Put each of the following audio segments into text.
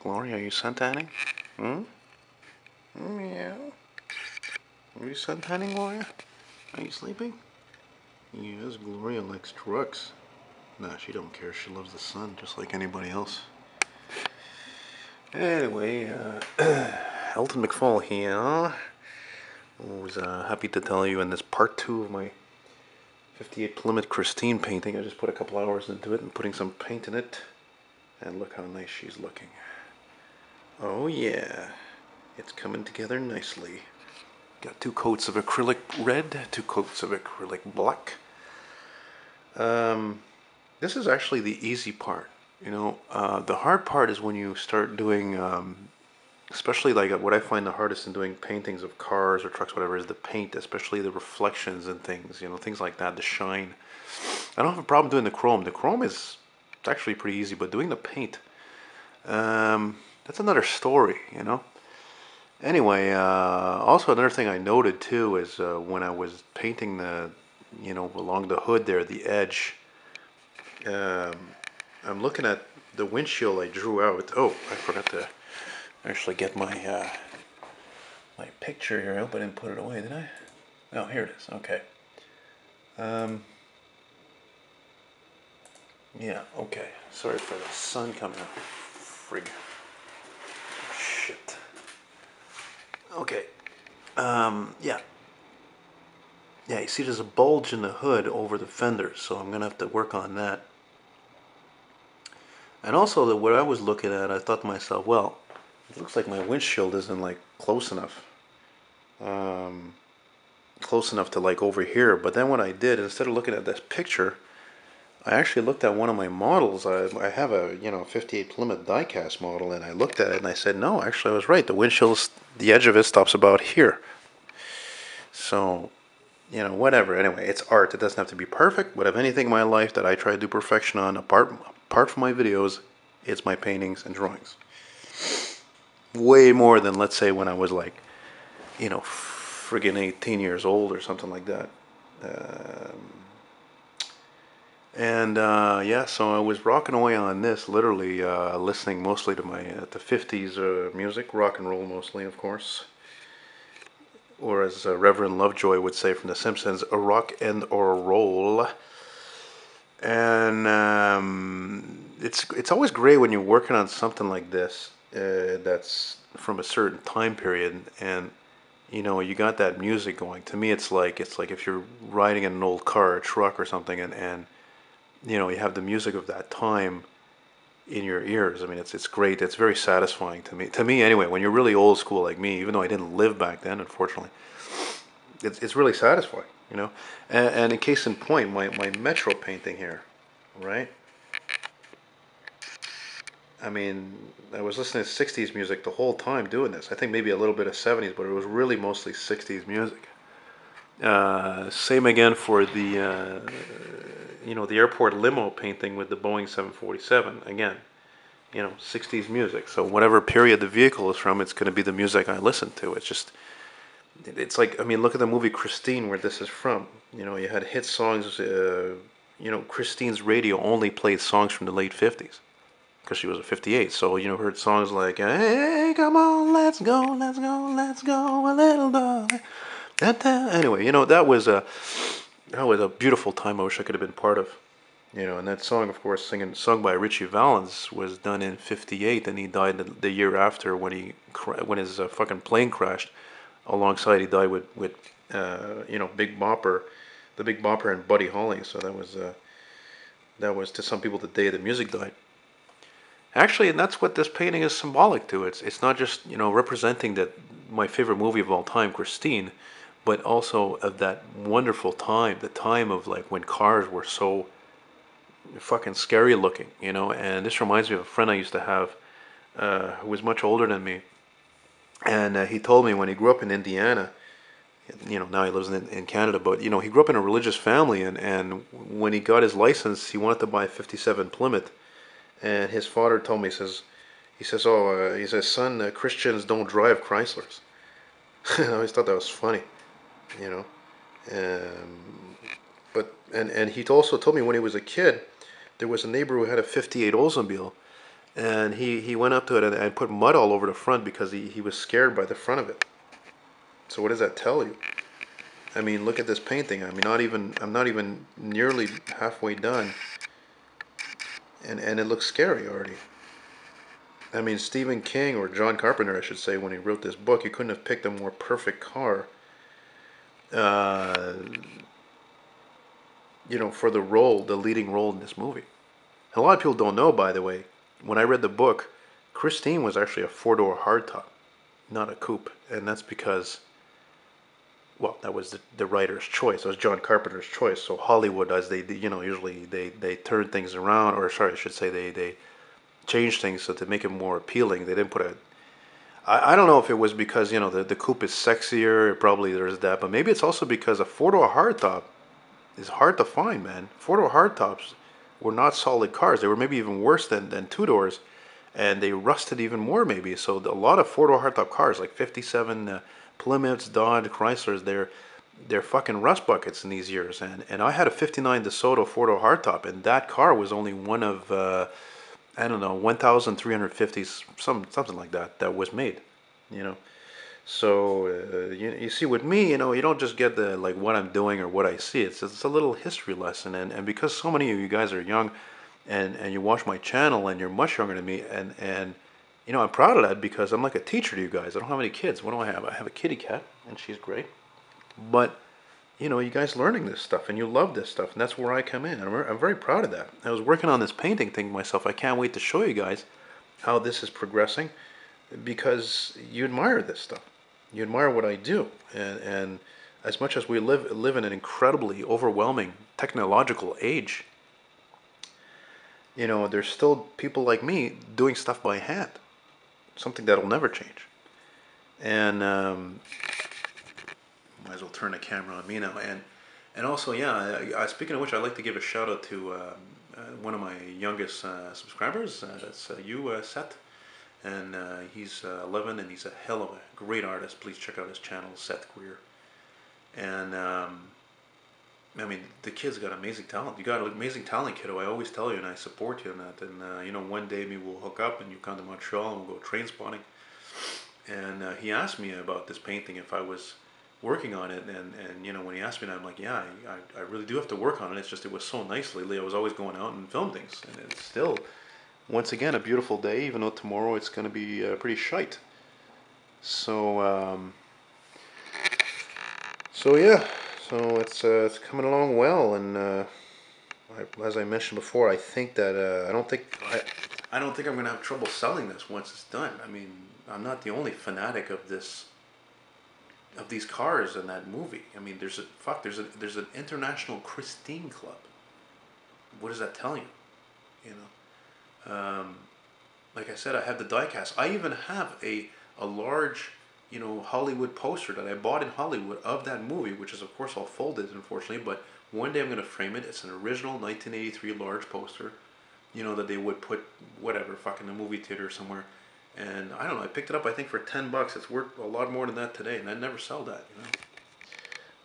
Gloria, are you suntanning? Hmm? Yeah. Are you suntanning, Gloria? Are you sleeping? Yes, Gloria likes trucks. Nah, she don't care. She loves the sun just like anybody else. Anyway, Elton McFall here. I was happy to tell you in this part 2 of my 58 Plymouth Christine painting. I just put a couple hours into it and putting some paint in it. And look how nice she's looking. Oh yeah, it's coming together nicely. Got 2 coats of acrylic red, 2 coats of acrylic black. This is actually the easy part. The hard part is when you start doing, especially like what I find the hardest in doing paintings of cars or trucks, whatever, is the paint, especially the reflections and things, things like that, the shine. I don't have a problem doing the chrome. The chrome is it's actually pretty easy, but doing the paint, that's another story. Anyway, also another thing I noted too is when I was painting along the hood there, the edge, um, I'm looking at the windshield I drew out. Oh, I forgot to actually get my picture here. I hope I didn't put it away, did I? Oh, here it is. Okay. Yeah, okay. Sorry for the sun coming up. Frig. Shit. Okay. Yeah. Yeah, you see there's a bulge in the hood over the fenders, so I'm going to have to work on that. And also, what I was looking at, I thought to myself, well, it looks like my windshield isn't like close enough. Close enough to like over here. But then what I did, instead of looking at this picture, I actually looked at one of my models. I have a 58 Plymouth diecast model, and I looked at it and I said, no, actually I was right. The windshield, the edge of it stops about here. So, whatever. Anyway, it's art. It doesn't have to be perfect. But if anything in my life that I try to do perfection on, apart from my videos, it's my paintings and drawings. Way more than, let's say, when I was like, friggin' 18 years old or something like that. Yeah, so I was rocking away on this, literally listening mostly to the 50s music, rock and roll mostly, of course. Or as Reverend Lovejoy would say from The Simpsons, a rock and or a roll. And it's always great when you're working on something like this that's from a certain time period, and you got that music going. To me, it's like if you're riding in an old car or truck or something, and you have the music of that time in your ears. I mean, it's great. It's very satisfying to me. To me, anyway, when you're really old school like me, even though I didn't live back then, unfortunately, it's really satisfying. And in case in point, my Metro painting here, right? I mean, I was listening to 60s music the whole time doing this. I think maybe a little bit of 70s, but it was really mostly 60s music. Same again for the airport limo painting with the Boeing 747. Again, 60s music. So whatever period the vehicle is from, it's going to be the music I listen to. It's like, I mean, look at the movie Christine, where this is from. You had hit songs. Christine's radio only played songs from the late 50s because she was a 58. So, heard songs like, hey, come on, let's go, let's go, let's go, a little darling. Anyway, that was a beautiful time I wish I could have been part of. And that song, of course, sung by Richie Valens, was done in '58, and he died the year after when his fucking plane crashed. Alongside, he died with Big Bopper, the Big Bopper and Buddy Holly. So that was to some people the day the music died. Actually, and that's what this painting is symbolic to. It's not just representing that my favorite movie of all time, Christine, but also of that wonderful time, the time of like when cars were so fucking scary looking, And this reminds me of a friend I used to have who was much older than me, and he told me when he grew up in Indiana. Now he lives in Canada, but he grew up in a religious family, and when he got his license, he wanted to buy a '57 Plymouth, and his father told me, son, Christians don't drive Chryslers. I always thought that was funny, you know. But he also told me when he was a kid, there was a neighbor who had a '58 Oldsmobile, and he went up to it and put mud all over the front because he was scared by the front of it. So what does that tell you? I mean, look at this painting. I mean, I'm not even nearly halfway done, and it looks scary already. I mean, Stephen King, or John Carpenter, I should say, when he wrote this book, he couldn't have picked a more perfect car, uh, for the role, the leading role in this movie. A lot of people don't know, by the way, when I read the book, Christine was actually a four-door hardtop, not a coupe, and that's because, well, that was the writer's choice. That was John Carpenter's choice. So Hollywood, as usually they turn things around, or sorry, I should say they change things so to make it more appealing. They didn't put a. I don't know if it was because the coupe is sexier. Probably there's that, but maybe it's also because a four-door hardtop is hard to find, man. Four-door hardtops were not solid cars. They were maybe even worse than two doors, and they rusted even more maybe. So a lot of four-door hardtop cars, like 57 Plymouths, Dodge, Chryslers, they're fucking rust buckets in these years. And I had a 59 DeSoto four-door hardtop, and that car was only one of I don't know, 1,350, something like that was made, you know. So you see, with me, you don't just get the like what I'm doing or what I see. It's a little history lesson, and because so many of you guys are young, and you watch my channel, and you're much younger than me, and I'm proud of that because I'm like a teacher to you guys. I don't have any kids. What do I have? I have a kitty cat, and she's great. But you guys learning this stuff, and you love this stuff, and that's where I come in. I'm very proud of that. I was working on this painting, thinking to myself, I can't wait to show you guys how this is progressing, because you admire this stuff. You admire what I do, and as much as we live in an incredibly overwhelming technological age, there's still people like me doing stuff by hand, something that'll never change. And might as well turn the camera on me now. And also, yeah, speaking of which, I'd like to give a shout out to one of my youngest subscribers. That's you, Seth. And he's 11, and he's a hell of a great artist. Please check out his channel, Seth Greer. And I mean, the kid's got amazing talent. You got amazing talent, kiddo. I always tell you, and I support you in that. And one day maybe we'll hook up, and you come to Montreal, and we'll go train spotting. And he asked me about this painting, if I was working on it, and when he asked me that, I'm like, yeah, I really do have to work on it. It's just it was so nice lately. I was always going out and film things, and it's still, once again, a beautiful day, even though tomorrow it's going to be pretty shite. So yeah, so it's coming along well, and as I mentioned before, I think that I don't think I'm gonna have trouble selling this once it's done. I mean, I'm not the only fanatic of these cars in that movie. I mean, there's an international Christine Club. What does that tell you? You know, like I said, I have the diecast. I even have a large, Hollywood poster that I bought in Hollywood of that movie, which is of course all folded, unfortunately. But one day I'm gonna frame it. It's an original 1983 large poster, that they would put whatever fucking the movie theater somewhere. And I don't know, I picked it up I think for $10. It's worth a lot more than that today, and I'd never sell that.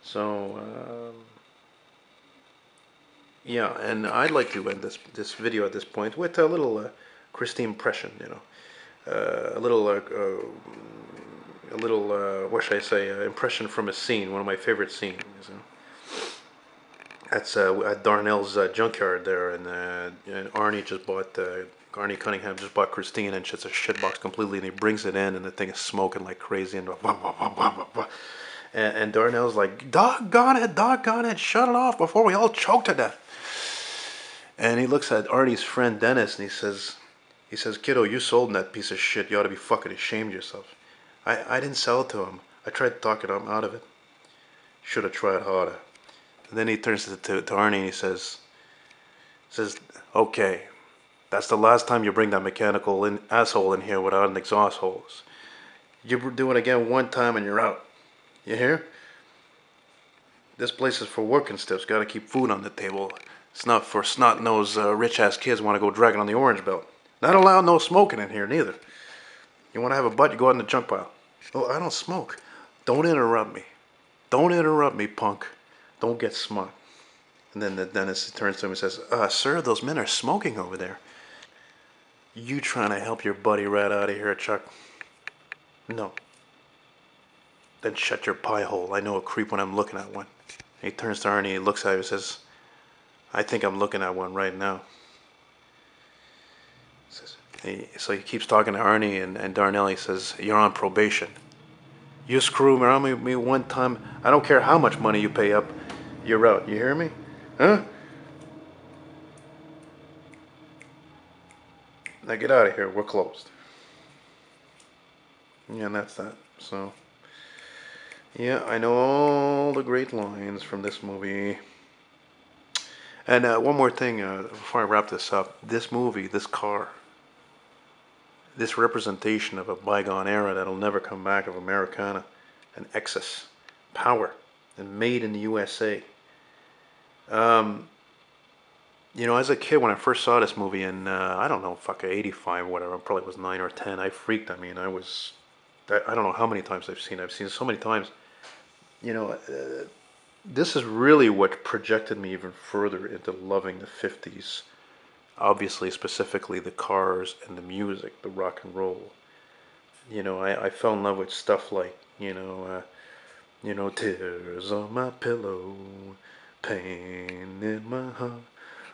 So yeah, and I'd like to end this video at this point with a little Christine impression, a little what should I say, impression from a scene, one of my favorite scenes. That's at Darnell's junkyard there, and Arnie Cunningham just bought Christine, and it's a shitbox completely, and he brings it in, and the thing is smoking like crazy, and and Darnell's like, doggone it, shut it off before we all choke to death. And he looks at Arnie's friend Dennis, and he says, kiddo, you sold that piece of shit. You ought to be fucking ashamed of yourself. I didn't sell it to him. I tried to talk him out of it. Should have tried harder. And then he turns to Arnie, and he says, okay, that's the last time you bring that mechanical asshole in here without an exhaust hose. You do it again one time and you're out. You hear? This place is for working stiffs. Got to keep food on the table. It's not for snot-nosed rich-ass kids who want to go dragging on the orange belt. Not allowed no smoking in here, neither. You want to have a butt, you go out in the junk pile. Oh, I don't smoke. Don't interrupt me. Don't interrupt me, punk. Don't get smart. And then the dentist turns to him and says, sir, those men are smoking over there. You trying to help your buddy right out of here, Chuck? No. Then shut your pie hole. I know a creep when I'm looking at one. He turns to Arnie, he looks at him and says, I think I'm looking at one right now. So he keeps talking to Arnie, and Darnell, he says, you're on probation. You screw around me one time, I don't care how much money you pay up, you're out. You hear me? Huh? Now get out of here. We're closed. Yeah, and that's that. So, yeah, I know all the great lines from this movie. And one more thing before I wrap this up. This movie, this car, this representation of a bygone era that'll never come back of Americana and excess, power, and made in the USA. Um, you know, as a kid, when I first saw this movie in, I don't know, fuck, 85 or whatever, I probably was 9 or 10, I freaked. I mean, I don't know how many times I've seen it so many times. You know, this is really what projected me even further into loving the 50s. Obviously, specifically the cars and the music, the rock and roll. You know, I fell in love with stuff like, tears on my pillow, pain in my heart,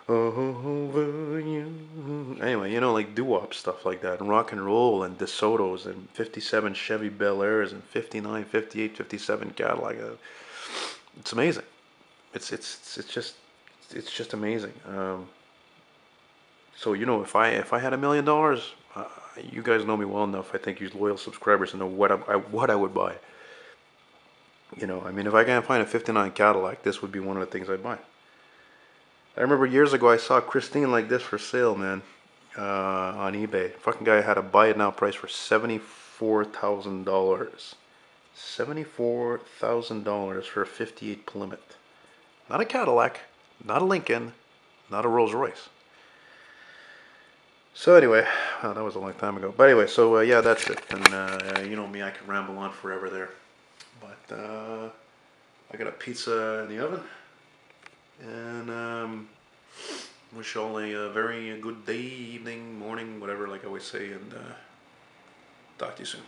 over you. Anyway, like doo-wop stuff like that, and rock and roll, and DeSoto's, and 57 Chevy Bel Airs, and 59, 58, 57 Cadillac. It's amazing. It's just amazing. So if I had $1 million, you guys know me well enough. I think you loyal subscribers to know what I would buy. I mean, if I can't find a '59 Cadillac, this would be one of the things I'd buy. I remember years ago I saw Christine like this for sale, man, on eBay. Fucking guy had a buy it now price for $74,000. $74,000 for a '58 Plymouth. Not a Cadillac, not a Lincoln, not a Rolls Royce. So anyway, that was a long time ago. But anyway, so yeah, that's it. And you know me, I can ramble on forever there. But I got a pizza in the oven, and wish you all a very good day, evening, morning, whatever, like I always say, and talk to you soon.